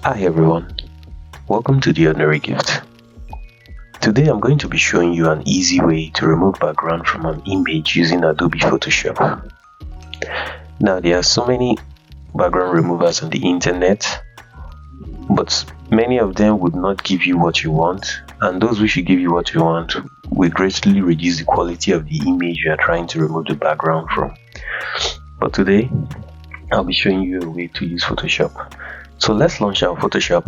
Hi everyone, welcome to The Ordinary Gift. Today I'm going to be showing you an easy way to remove background from an image using Adobe Photoshop. Now there are so many background removers on the internet, but many of them would not give you what you want, and those which should give you what you want will greatly reduce the quality of the image you are trying to remove the background from. But today I'll be showing you a way to use Photoshop. So let's launch our Photoshop.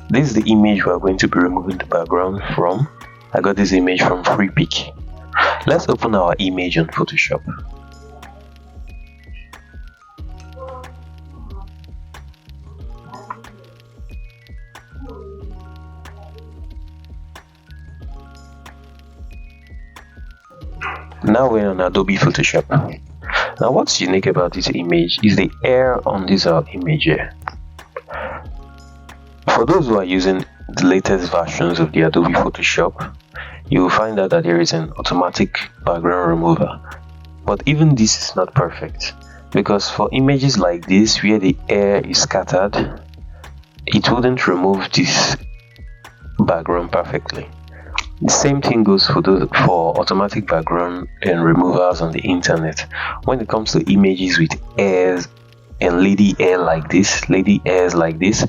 This is the image we are going to be removing the background from. I got this image from FreePic. Let's open our image on Photoshop. Now we're on Adobe Photoshop. Now what's unique about this image is the air on this image here. For those who are using the latest versions of the Adobe Photoshop, you will find out that there is an automatic background remover. But even this is not perfect, because for images like this where the air is scattered, it wouldn't remove this background perfectly. The same thing goes for automatic background and removers on the internet. When it comes to images with airs and lady airs like this,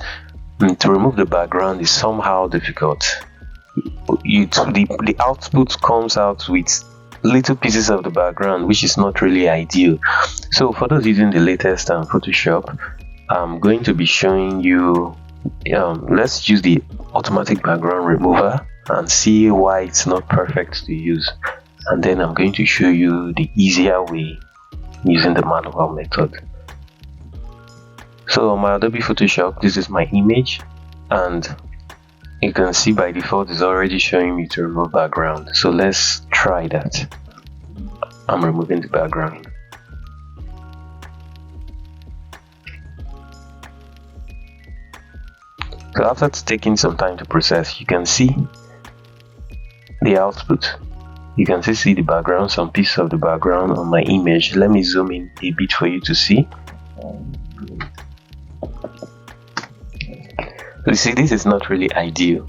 to remove the background is somehow difficult. The output comes out with little pieces of the background, which is not really ideal. So for those using the latest Photoshop, I'm going to be showing you, let's use the automatic background remover and see why it's not perfect to use, and then I'm going to show you the easier way using the manual method. So on my Adobe Photoshop, this is my image, and you can see by default it's already showing me to remove background. So let's try that. I'm removing the background. So after taking some time to process, you can see the output. You can see the background, some pieces of the background on my image. Let me zoom in a bit for you to see. You see, this is not really ideal.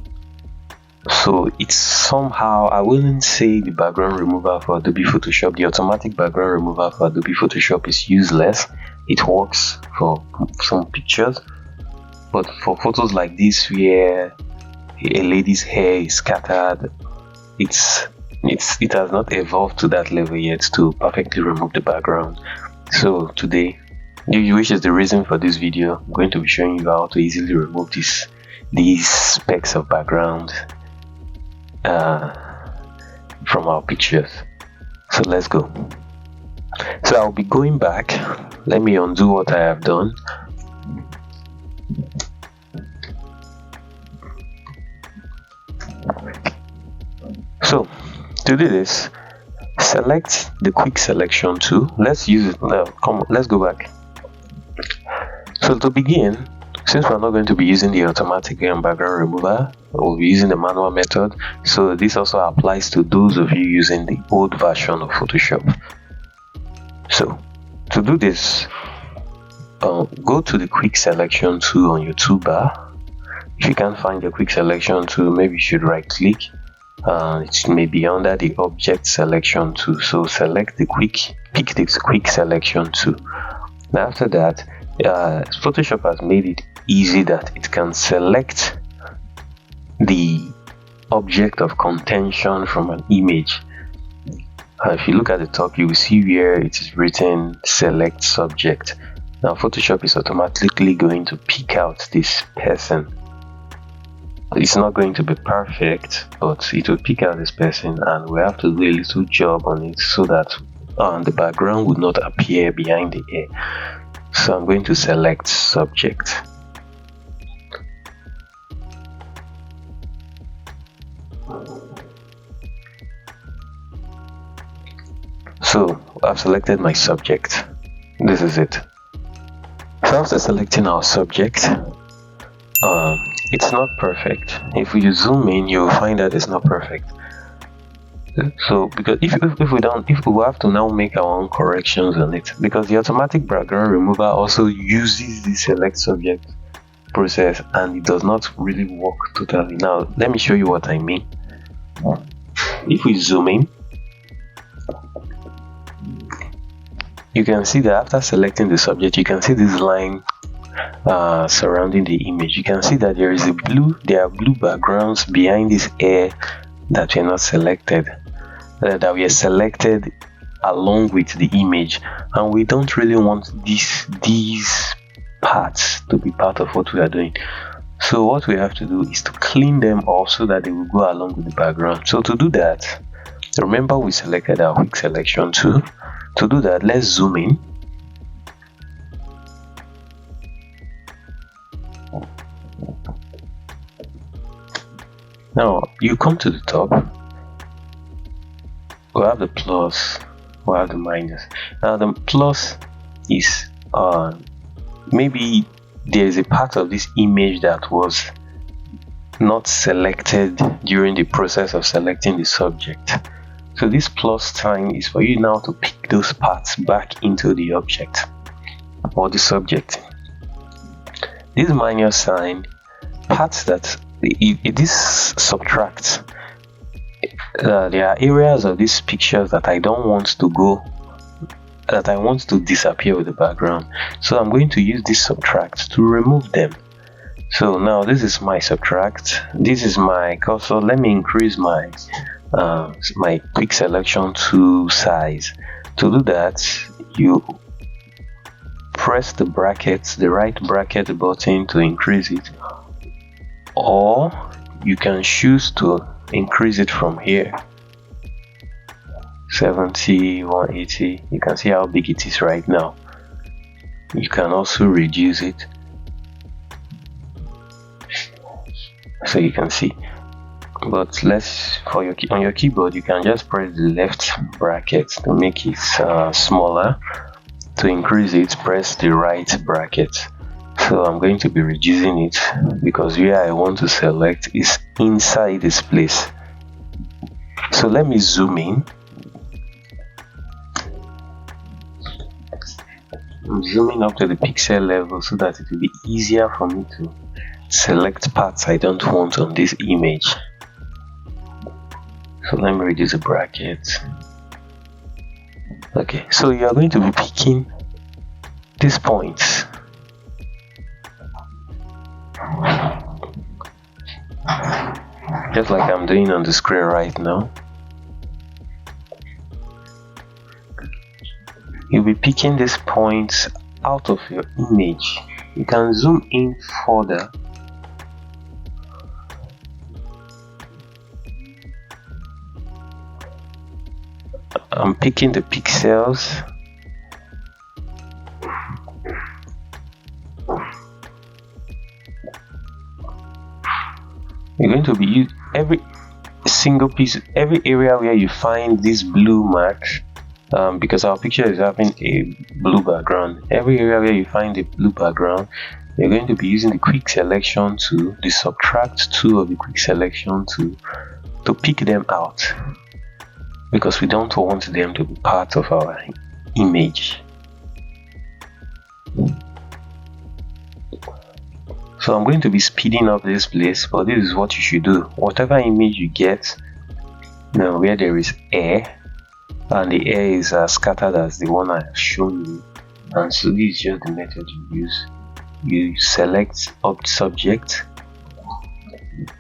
So it's somehow, I wouldn't say the background remover for Adobe Photoshop, the automatic background remover for Adobe Photoshop is useless. It works for some pictures, but for photos like this where a lady's hair is scattered, it has not evolved to that level yet to perfectly remove the background. So today, which is the reason for this video, I'm going to be showing you how to easily remove these specks of background from our pictures. So let's go. So I'll be going back. Let me undo what I have done. So to do this, select the quick selection tool. Let's use it now. Come on, let's go back. So to begin, since we're not going to be using the automatic background remover, we'll be using the manual method. So this also applies to those of you using the old version of Photoshop. So to do this, go to the quick selection tool on your toolbar. If you can't find the quick selection tool, maybe you should right click. It may be under the object selection tool. So select pick the quick selection tool. Now after that, Photoshop has made it easy that it can select the object of contention from an image. If you look at the top, you will see where it is written select subject. Now Photoshop is automatically going to pick out this person. It's not going to be perfect, but it will pick out this person, and we have to do a little job on it so that the background would not appear behind the hair. So I'm going to select subject. So I've selected my subject. This is it. So after selecting our subject, it's not perfect. If you zoom in, you'll find that it's not perfect. So because if we have to now make our own corrections on it, because the automatic background remover also uses the select subject process and it does not really work totally. Now let me show you what I mean. If we zoom in, you can see that after selecting the subject, you can see this line surrounding the image. You can see that there are blue backgrounds behind this air that were not selected, that we are selected along with the image, and we don't really want these parts to be part of what we are doing. So what we have to do is to clean them off so that they will go along with the background. So to do that, remember we selected our quick selection tool. To do that, let's zoom in. Now you come to the top. We'll have the plus, we'll have the minus. Now the plus is maybe there's a part of this image that was not selected during the process of selecting the subject. So this plus sign is for you now to pick those parts back into the object or the subject. This minus sign, parts that this subtracts. There are areas of these pictures that I don't want to go, that I want to disappear with the background. So I'm going to use this subtract to remove them. So now this is my subtract, this is my cursor. Let me increase my my quick selection to size. To do that, you press the bracket, the right bracket button to increase it, or you can choose to increase it from here. 70, 180. You can see how big it is right now. You can also reduce it, so you can see. But let's, for your on your keyboard, you can just press the left bracket to make it smaller. To increase it, press the right bracket. So I'm going to be reducing it because where I want to select is inside this place. So let me zoom in. I'm zooming up to the pixel level so that it will be easier for me to select parts I don't want on this image. So let me reduce the bracket. Okay, so you are going to be picking these points. Just like I'm doing on the screen right now. You'll be picking these points out of your image. You can zoom in further. I'm picking the pixels. You're going to be every single piece, every area where you find this blue mark, because our picture is having a blue background. Every area where you find a blue background, you're going to be using the quick selection tool, the subtract tool of the quick selection tool, to pick them out, because we don't want them to be part of our image. So I'm going to be speeding up this place, but this is what you should do. Whatever image you get, now where there is air, and the air is as scattered as the one I have shown you, and so this is just the method you use. You select up subject,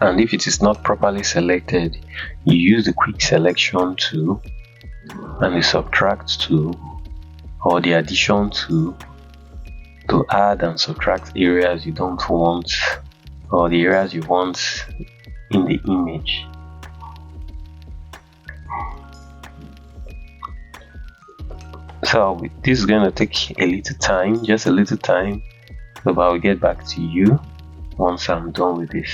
and if it is not properly selected, you use the quick selection tool and the subtract tool or the addition tool to add and subtract areas you don't want, or the areas you want in the image. So this is going to take a little time, just a little time, but I'll get back to you once I'm done with this.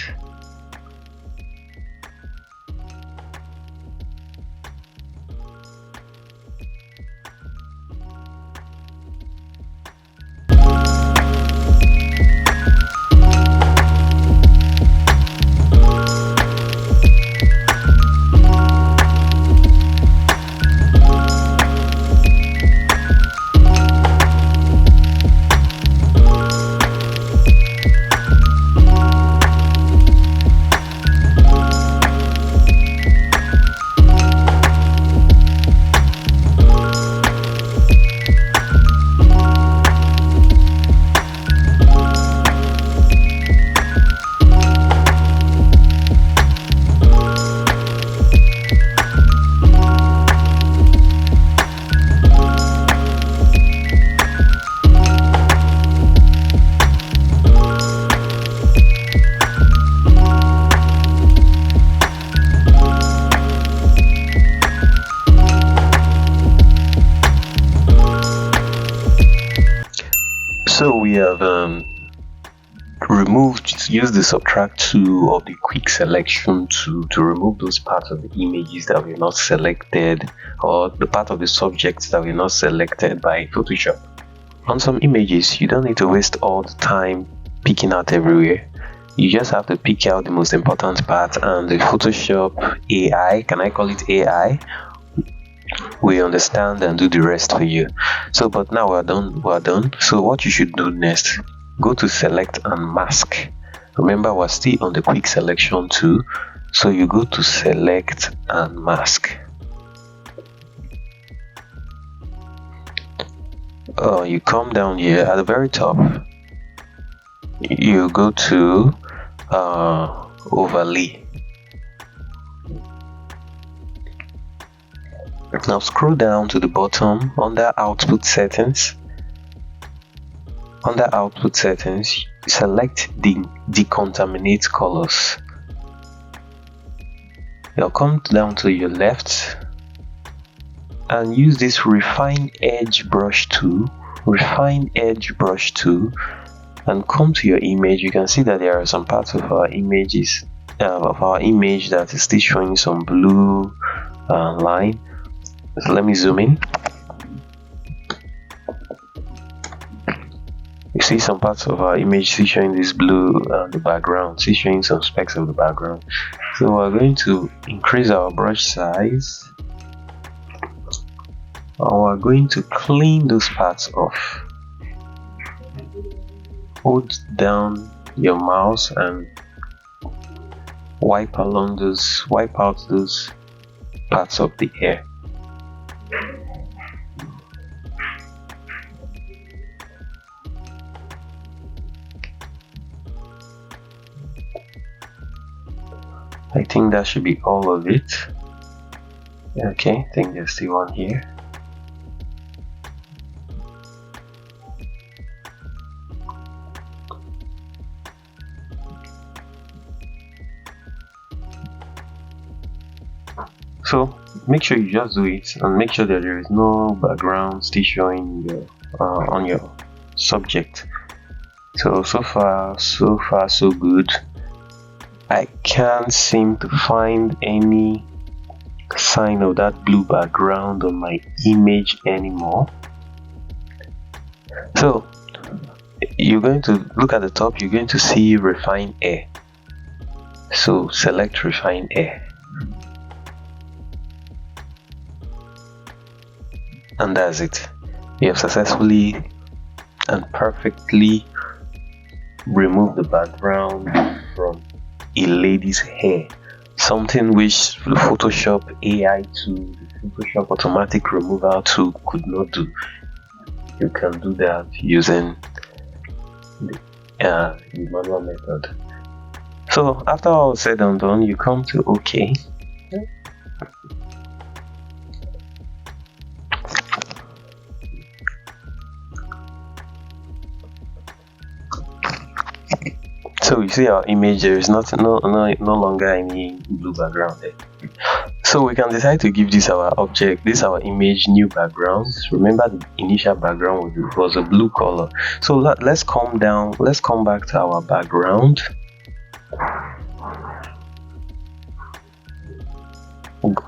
use the subtract tool of the quick selection to remove those parts of the images that were not selected, or the part of the subjects that were not selected by Photoshop. On some images, you don't need to waste all the time picking out everywhere. You just have to pick out the most important part, and the Photoshop AI, can I call it AI, will understand and do the rest for you. So but now we're done. So what you should do next, go to select and mask. Remember, we're still on the quick selection tool, so you go to select and mask. You come down here at the very top, you go to overlay. Now scroll down to the bottom under output settings. Under output settings, select the decontaminate colors. You'll come down to your left and use this refine edge brush tool, and come to your image. You can see that there are some parts of our images that is still showing some blue line. So let me zoom in. You see some parts of our image still showing this blue, the background still showing some specks of the background. So we're going to increase our brush size, and we're going to clean those parts off. Hold down your mouse and wipe out those parts of the hair. I think that should be all of it. Okay, I think there's still one here. So make sure you just do it, and make sure that there is no background still showing on your subject. So far so good. I can't seem to find any sign of that blue background on my image anymore. So you're going to look at the top, you're going to see refine air. So select refine air, and that's it. You have successfully and perfectly removed the background from a lady's hair, something which the Photoshop AI tool, the Photoshop automatic removal tool could not do. You can do that using the manual method. So after all said and done, you come to OK. So you see our image, there is no longer any blue background there. So we can decide to give this our object, this our image, new background. Remember, the initial background was a blue color. So let's come back to our background.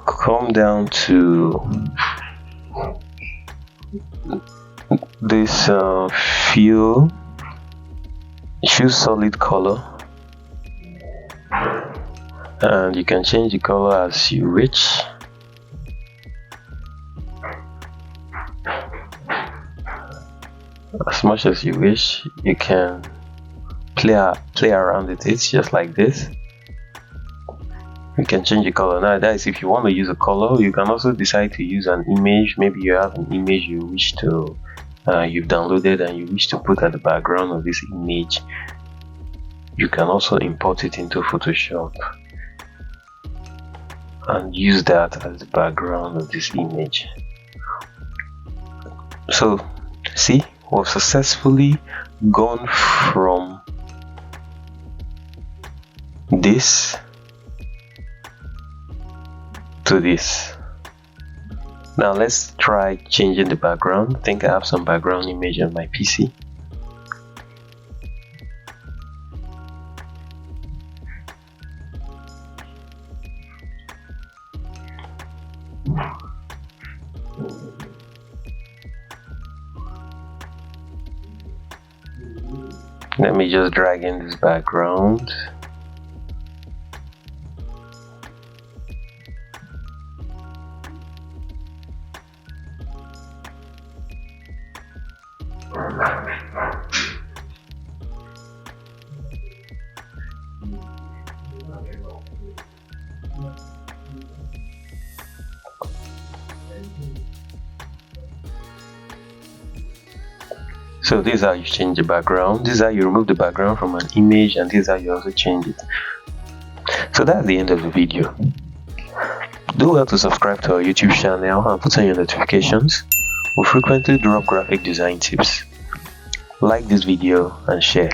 Come down to this fill. Choose solid color, and you can change the color as you wish. As much as you wish, you can play around with it just like this. You can change the color. Now that is if you want to use a color. You can also decide to use an image. Maybe you have an image you wish to you've downloaded and you wish to put at the background of this image. You can also import it into Photoshop and use that as the background of this image. So see, we've successfully gone from this to this. Now let's try changing the background. I think I have some background image on my PC. Let me just drag in this background. So this is how you change the background, this is how you remove the background from an image, and this is how you also change it. So that's the end of the video. Do well to subscribe to our YouTube channel and put on your notifications. We frequently drop graphic design tips. Like this video and share.